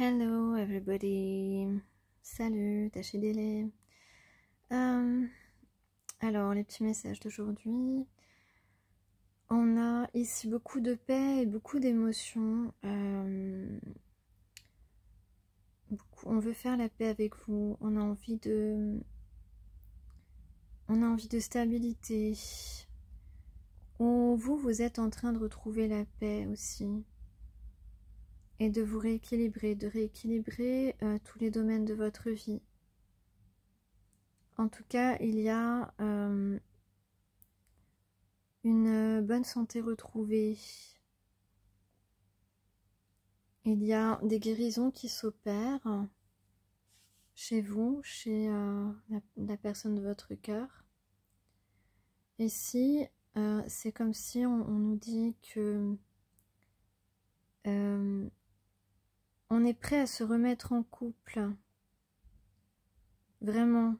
Hello everybody, salut Tachidele. Alors les petits messages d'aujourd'hui. On a ici beaucoup de paix et beaucoup d'émotions. On veut faire la paix avec vous. On a envie de stabilité. Ou vous êtes en train de retrouver la paix aussi. Et de vous rééquilibrer, tous les domaines de votre vie. En tout cas, il y a une bonne santé retrouvée. Il y a des guérisons qui s'opèrent chez vous, chez la personne de votre cœur. Ici, c'est comme si on nous dit que on est prêt à se remettre en couple. Vraiment.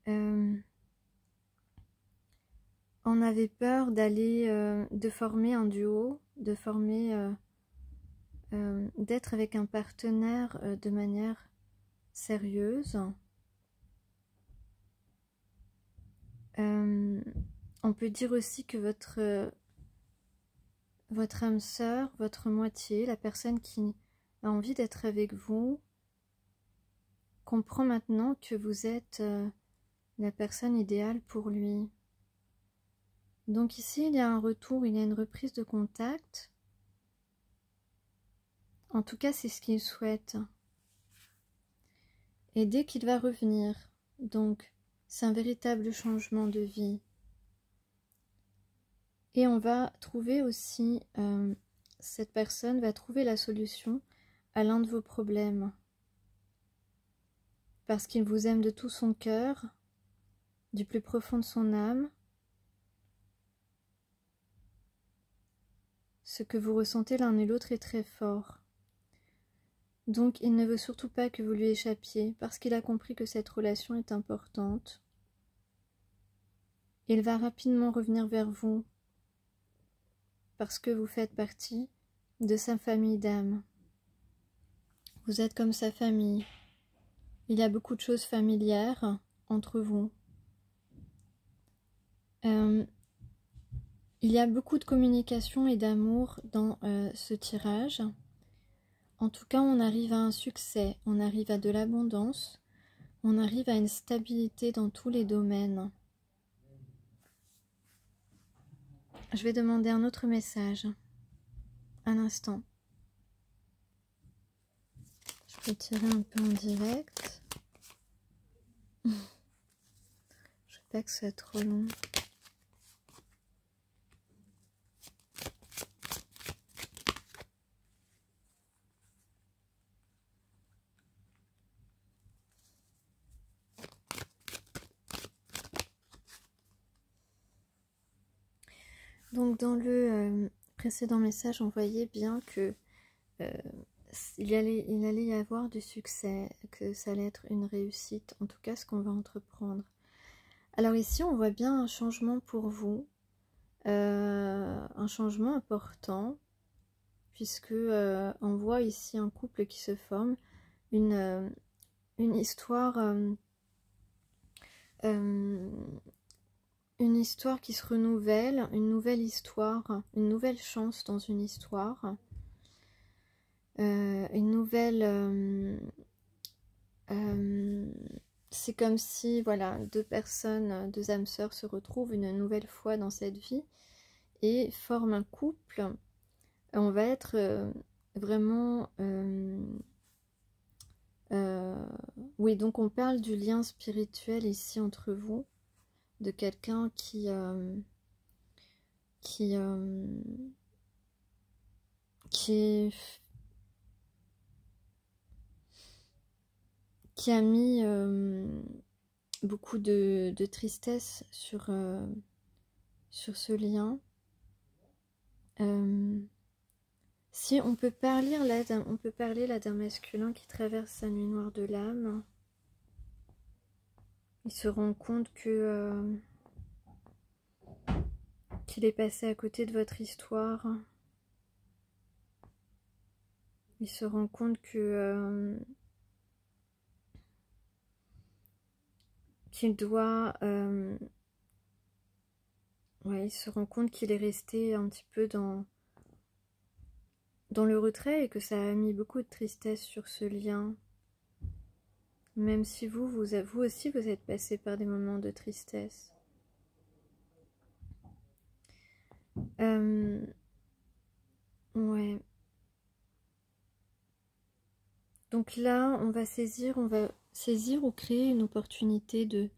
On avait peur d'aller, de former un duo, de former, d'être avec un partenaire de manière sérieuse. On peut dire aussi que votre âme sœur, votre moitié, la personne qui a envie d'être avec vous, comprend maintenant que vous êtes la personne idéale pour lui. Donc ici, il y a un retour, il y a une reprise de contact. En tout cas, c'est ce qu'il souhaite. Et dès qu'il va revenir, donc c'est un véritable changement de vie. Et on va trouver aussi, cette personne va trouver la solution à l'un de vos problèmes. Parce qu'il vous aime de tout son cœur, du plus profond de son âme. Ce que vous ressentez l'un et l'autre est très fort. Donc il ne veut surtout pas que vous lui échappiez, parce qu'il a compris que cette relation est importante. Il va rapidement revenir vers vous, parce que vous faites partie de sa famille d'âme. Vous êtes comme sa famille. Il y a beaucoup de choses familières entre vous. Il y a beaucoup de communication et d'amour dans ce tirage. En tout cas, on arrive à un succès, on arrive à de l'abondance, on arrive à une stabilité dans tous les domaines. Je vais demander un autre message. Un instant. Je peux tirer un peu en direct. Je ne veux pas que ce soit trop long. Donc dans le précédent message, on voyait bien que il allait y avoir du succès, que ça allait être une réussite, en tout cas ce qu'on va entreprendre. Alors ici, on voit bien un changement pour vous, un changement important, puisque on voit ici un couple qui se forme, une histoire... une histoire qui se renouvelle, une nouvelle histoire, une nouvelle chance dans une histoire, une nouvelle... c'est comme si, voilà, deux personnes, deux âmes sœurs se retrouvent une nouvelle fois dans cette vie et forment un couple. On va être vraiment... oui, donc on parle du lien spirituel ici entre vous, de quelqu'un qui a mis beaucoup de tristesse sur ce lien. Si on peut parler là d'un masculin qui traverse sa nuit noire de l'âme, il se rend compte que qu'il est passé à côté de votre histoire. Il se rend compte que qu'il doit... ouais, il se rend compte qu'il est resté un petit peu dans le retrait et que ça a mis beaucoup de tristesse sur ce lien. Même si vous aussi, vous êtes passé par des moments de tristesse. Ouais. Donc là, on va saisir ou créer une opportunité de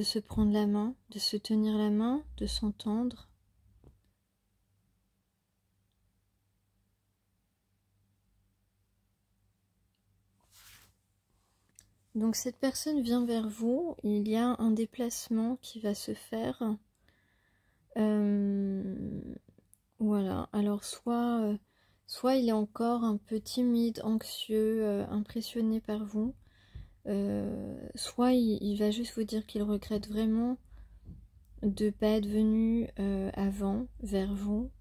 se prendre la main, de se tenir la main, de s'entendre. Donc cette personne vient vers vous, il y a un déplacement qui va se faire. Voilà, alors soit il est encore un peu timide, anxieux, impressionné par vous, soit il va juste vous dire qu'il regrette vraiment de ne pas être venu avant vers vous,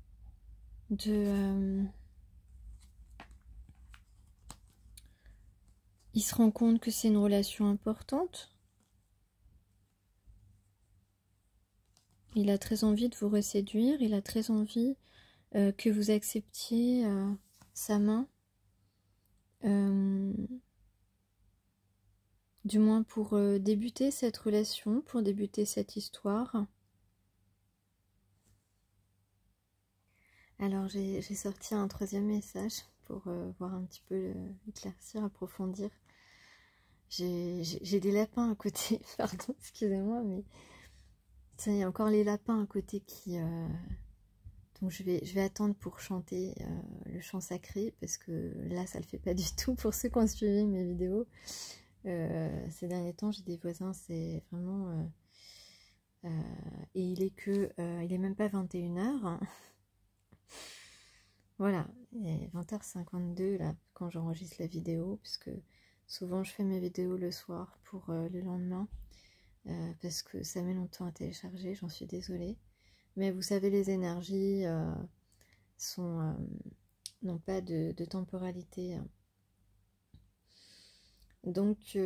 il se rend compte que c'est une relation importante. Il a très envie de vous reséduire, il a très envie que vous acceptiez sa main. Du moins pour débuter cette relation, pour débuter cette histoire. Alors j'ai sorti un troisième message pour voir un petit peu éclaircir, approfondir. J'ai des lapins à côté, pardon, excusez-moi, mais il y a encore les lapins à côté qui... Donc je vais attendre pour chanter le chant sacré, parce que là ça le fait pas du tout pour ceux qui ont suivi mes vidéos. Ces derniers temps j'ai des voisins, c'est vraiment... et il est même pas 21h. Hein. Voilà, il est 20h52 là quand j'enregistre la vidéo, puisque souvent je fais mes vidéos le soir pour le lendemain, parce que ça met longtemps à télécharger, j'en suis désolée. Mais vous savez, les énergies n'ont pas de temporalité. Hein. Donc,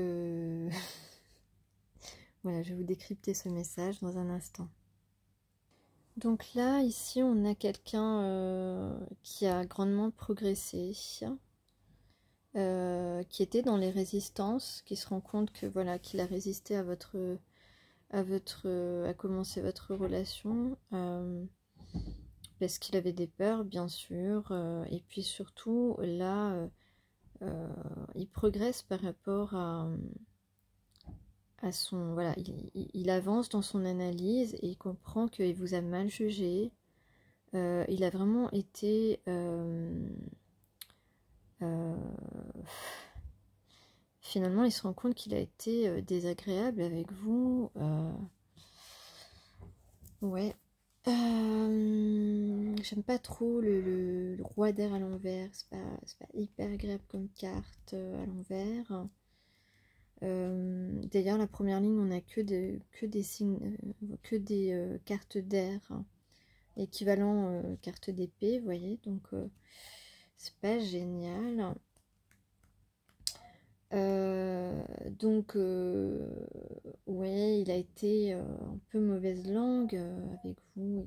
voilà, je vais vous décrypter ce message dans un instant. Donc là, ici, on a quelqu'un qui a grandement progressé, qui était dans les résistances, qui se rend compte que voilà, qu'il a résisté à commencer votre relation, parce qu'il avait des peurs, bien sûr, et puis surtout là, il progresse par rapport à son... Voilà, il avance dans son analyse et il comprend qu'il vous a mal jugé. Il a vraiment été... finalement, il se rend compte qu'il a été désagréable avec vous. Ouais. J'aime pas trop le roi d'air à l'envers. C'est pas hyper agréable comme carte à l'envers. D'ailleurs, la première ligne, on a que des signes, que des cartes d'air, hein, équivalent carte d'épée, vous voyez. Donc, c'est pas génial. Donc, ouais, il a été un peu mauvaise langue avec vous.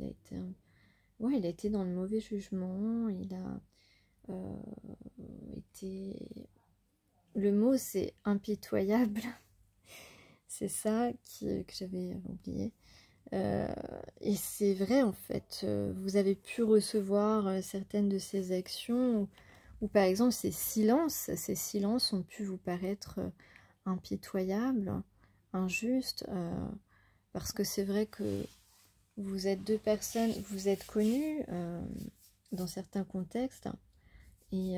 Il a été dans le mauvais jugement. Il a été... Le mot, c'est impitoyable. C'est ça que j'avais oublié. Et c'est vrai, en fait. Vous avez pu recevoir certaines de ces actions ou par exemple, ces silences ont pu vous paraître impitoyables, injustes, parce que c'est vrai que vous êtes deux personnes, vous êtes connues dans certains contextes, et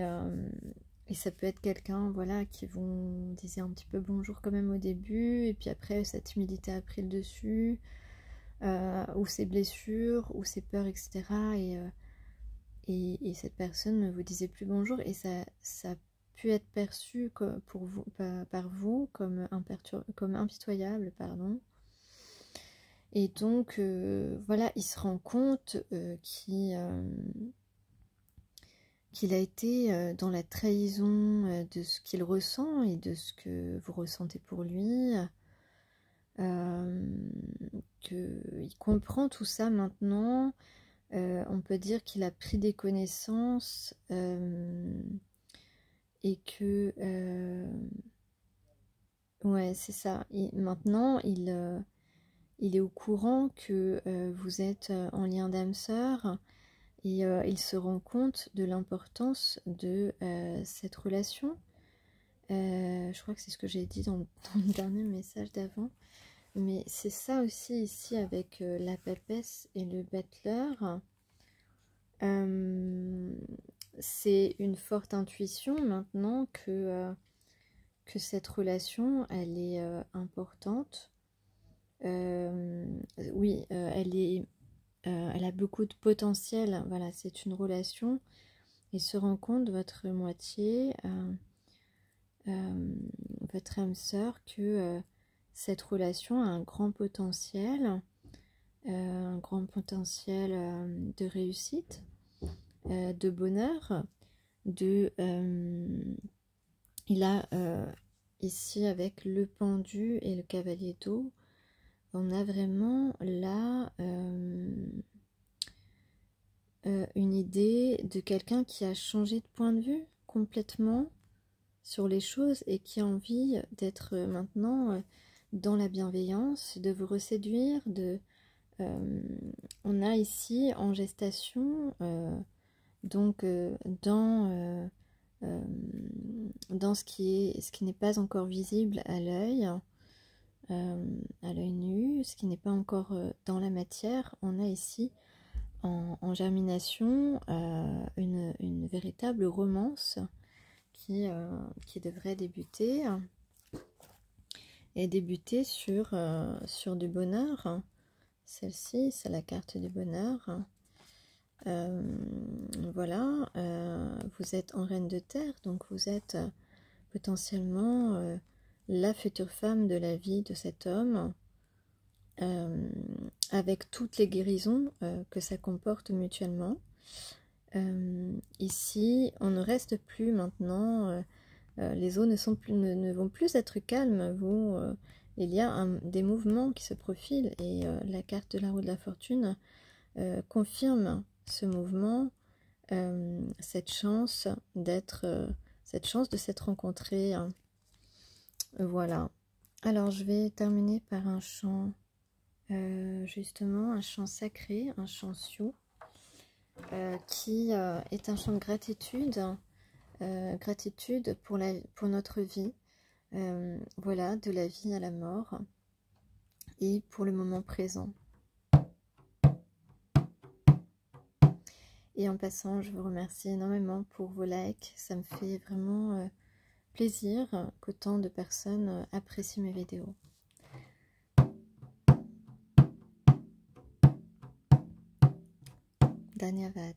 ça peut être quelqu'un, voilà, qui vous disait un petit peu bonjour quand même au début, et puis après sa timidité a pris le dessus, ou ses blessures, ou ses peurs, etc. Et cette personne ne vous disait plus bonjour, et ça a pu être perçu par vous comme impitoyable, pardon. Et donc, voilà, il se rend compte qu'il a été dans la trahison de ce qu'il ressent et de ce que vous ressentez pour lui, qu'il comprend tout ça maintenant. On peut dire qu'il a pris des connaissances et que ouais, c'est ça. Et maintenant il est au courant que vous êtes en lien d'âme sœur, et il se rend compte de l'importance de cette relation. Je crois que c'est ce que j'ai dit dans le dernier message d'avant. Mais c'est ça aussi ici avec la papesse et le battleur. C'est une forte intuition maintenant que cette relation, elle est importante. Oui, elle a beaucoup de potentiel. Voilà, c'est une relation. Et se rend compte, votre moitié, votre âme sœur, que cette relation a un grand potentiel de réussite, de bonheur, il a ici avec le pendu et le cavalier d'eau, on a vraiment là une idée de quelqu'un qui a changé de point de vue complètement sur les choses et qui a envie d'être maintenant dans la bienveillance, de vous reséduire, on a ici en gestation, donc dans ce qui n'est pas encore visible à l'œil nu, ce qui n'est pas encore dans la matière, on a ici en germination une véritable romance qui devrait débuter et débuter sur du bonheur. Celle-ci, c'est la carte du bonheur. Voilà, vous êtes en reine de terre, donc vous êtes potentiellement la future femme de la vie de cet homme, avec toutes les guérisons que ça comporte mutuellement. Ici, on ne reste plus maintenant, les eaux ne vont plus être calmes, il y a des mouvements qui se profilent, et la carte de la roue de la fortune confirme ce mouvement, cette chance de s'être rencontrés. Voilà. Alors je vais terminer par un chant, justement un chant sacré, un chant sioux, qui est un chant de gratitude, gratitude pour notre vie, voilà, de la vie à la mort, et pour le moment présent. Et en passant, je vous remercie énormément pour vos likes. Ça me fait vraiment plaisir qu'autant de personnes apprécient mes vidéos. Dhanyavad.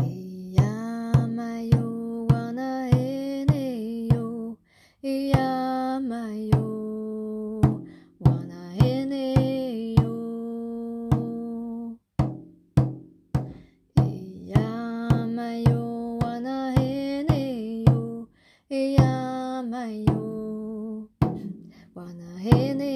Iyamayo wana eneyo, iyamayo wana eneyo, iyamayo wana eneyo, iyamayo wana eneyo.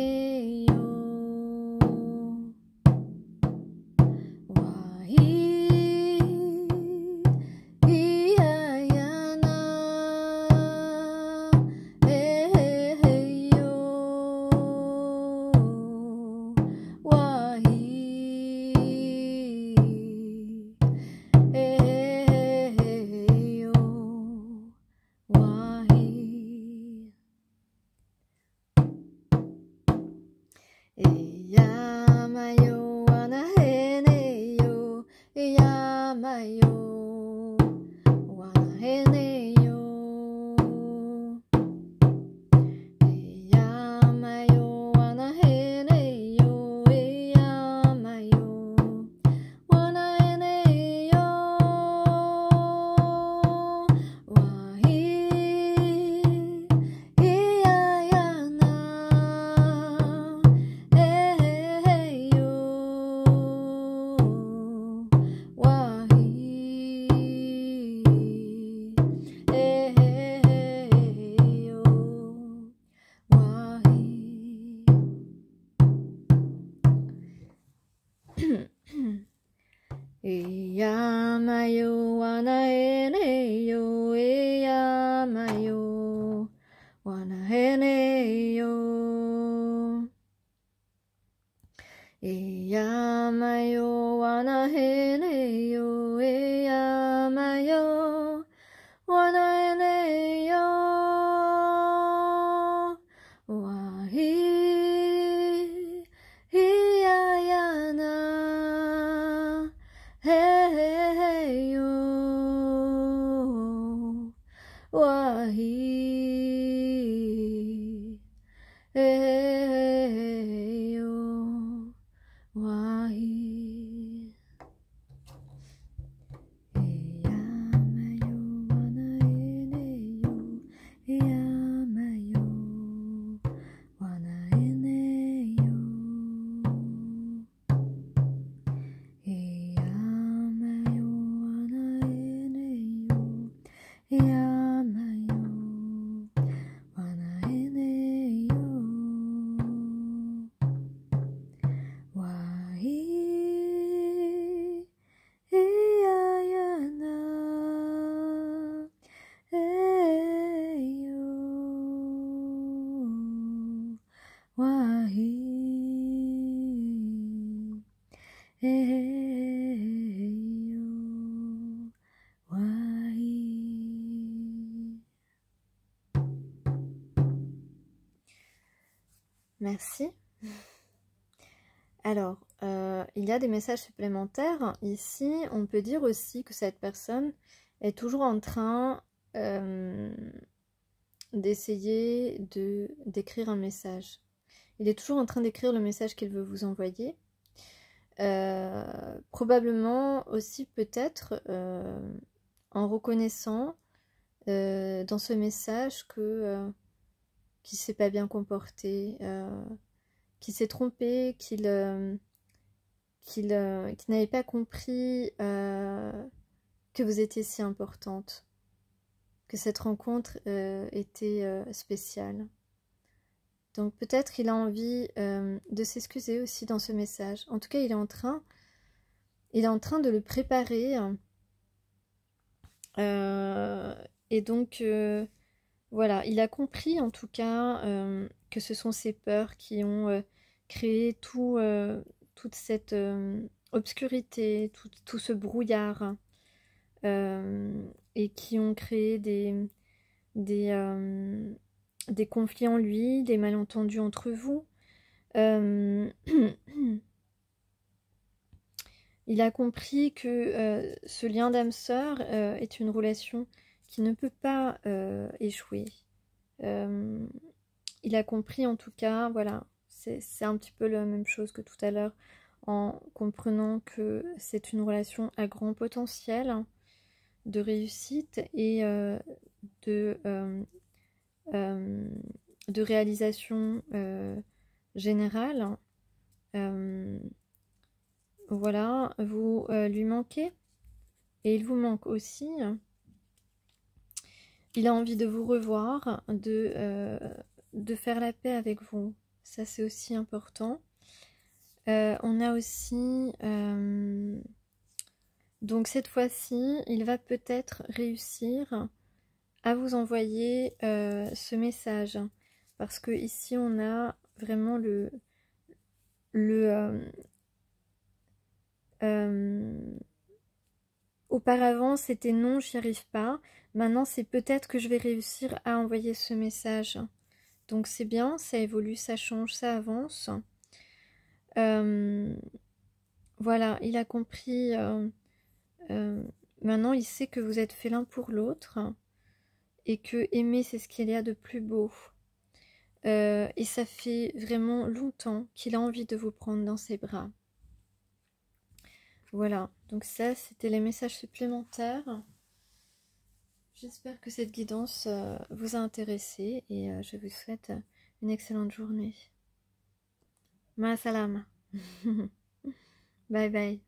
wahi, eyo, wahi. Eyamayo, wanaeneyo, eyamayo, wanaeneyo. Eyamayo, wanaeneyo, eyamayo, wanaeneyo. Wahi, eyayana, eyo, wahi, eyo, wahi. Merci. Alors, il y a des messages supplémentaires. Ici, on peut dire aussi que cette personne est toujours en train d'essayer d'écrire un message. Il est toujours en train d'écrire le message qu'il veut vous envoyer. Probablement aussi peut-être en reconnaissant dans ce message qu'il ne s'est pas bien comporté, qu'il s'est trompé, qu'il n'avait pas compris que vous étiez si importante, que cette rencontre était spéciale. Donc peut-être il a envie de s'excuser aussi dans ce message. En tout cas, il est en train de le préparer. Et donc voilà, il a compris en tout cas que ce sont ses peurs qui ont créé toute cette obscurité, tout ce brouillard, et qui ont créé des conflits en lui, des malentendus entre vous. Il a compris que ce lien d'âme sœur est une relation qui ne peut pas échouer. Il a compris en tout cas, voilà, c'est un petit peu la même chose que tout à l'heure, en comprenant que c'est une relation à grand potentiel de réussite et de réalisation générale. Voilà, vous lui manquez et il vous manque aussi. Il a envie de vous revoir, de faire la paix avec vous. Ça, c'est aussi important. On a aussi... donc cette fois-ci, il va peut-être réussir à vous envoyer ce message. Parce que ici, on a vraiment auparavant, c'était non, j'y arrive pas. Maintenant, c'est peut-être que je vais réussir à envoyer ce message. Donc c'est bien, ça évolue, ça change, ça avance. Voilà, il a compris. Maintenant, il sait que vous êtes fait l'un pour l'autre. Et que aimer, c'est ce qu'il y a de plus beau. Et ça fait vraiment longtemps qu'il a envie de vous prendre dans ses bras. Voilà, donc ça, c'était les messages supplémentaires. J'espère que cette guidance vous a intéressé et je vous souhaite une excellente journée. Ma salam. Bye bye.